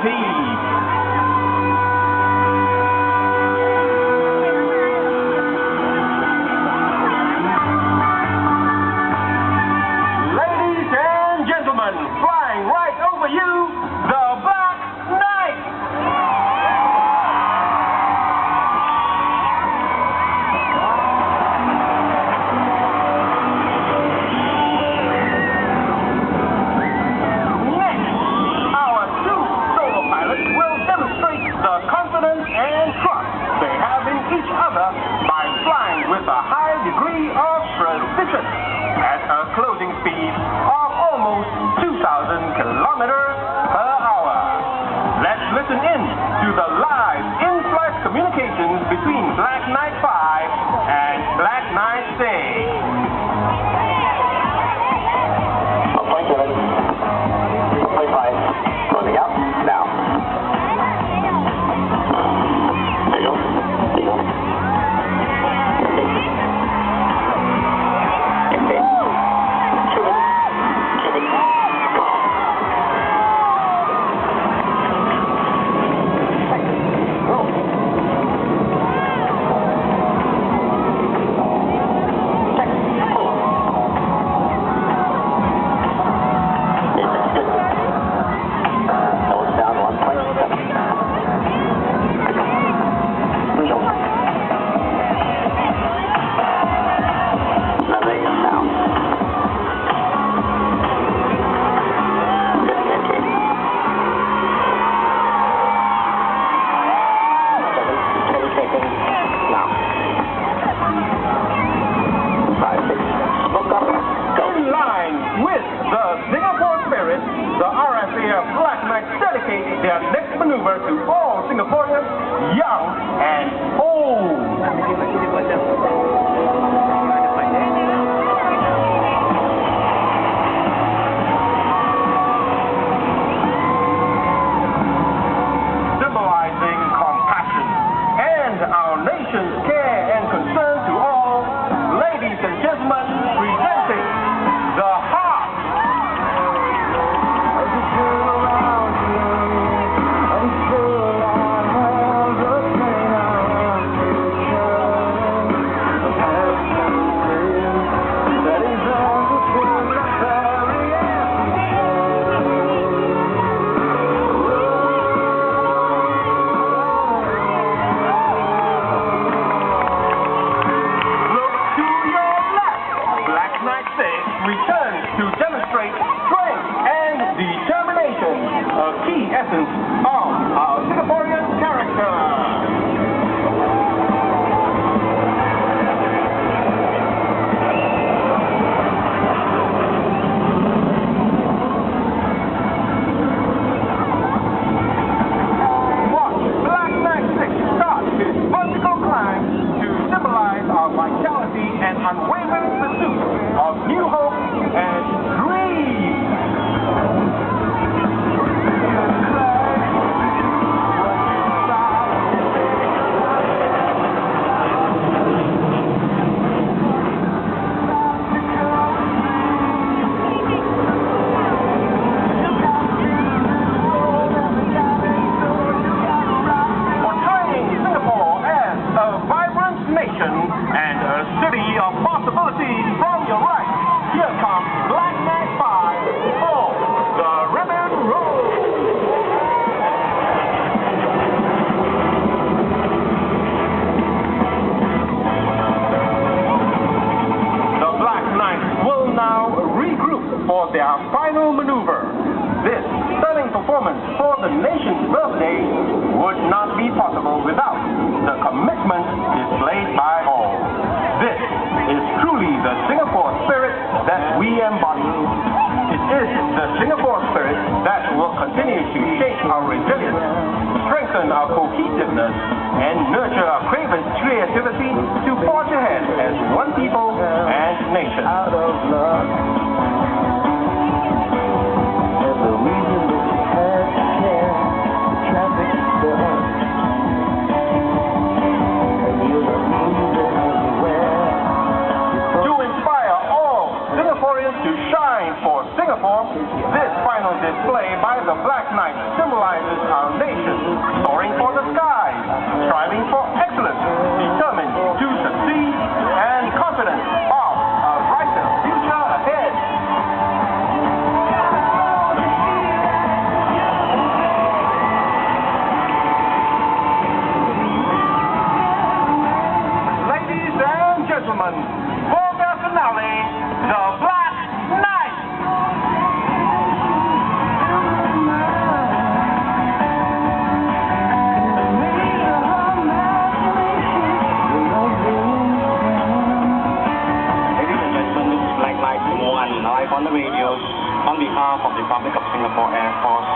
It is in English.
peace. Flying right over you, the Black Knight! Next, our two solo pilots will demonstrate the confidence and trust they have in each other by flying with a high degree of precision at a closing speed of almost 2,000 kilometers per hour. Let's listen in to the live in-flight communications between Black Knight 5 and Black Knight 6. Point 7, point 5, closing out, now. There you go. There you go. The RFAF Black Knights dedicate their next maneuver to all Singaporeans, young and old. Symbolizing compassion and our nation's care and concern to all, ladies and gentlemen, presenting the heart. Returns to demonstrate strength and determination, a key essence of our Singaporean character. Watch Black Knight 6 start his vertical climb to symbolize our vitality and unwavering pursuit of new hope and dreams. Portraying Singapore as a vibrant nation and a city of possibilities from your right. Here comes Black Knight 5 for the Ribbon Road. The Black Knights will now regroup for their final maneuver. This stunning performance for the nation's birthday would not be possible without the commitment displayed by all. This is truly the Singapore spirit that we embody. It is the Singapore spirit that will continue to shape our resilience, strengthen our cohesiveness, and nurture our craven creativity to forge ahead as one people and nation. Out of love. To shine for Singapore, this final display by the Black Knights symbolizes our live on the radio on behalf of the Republic of Singapore Air Force.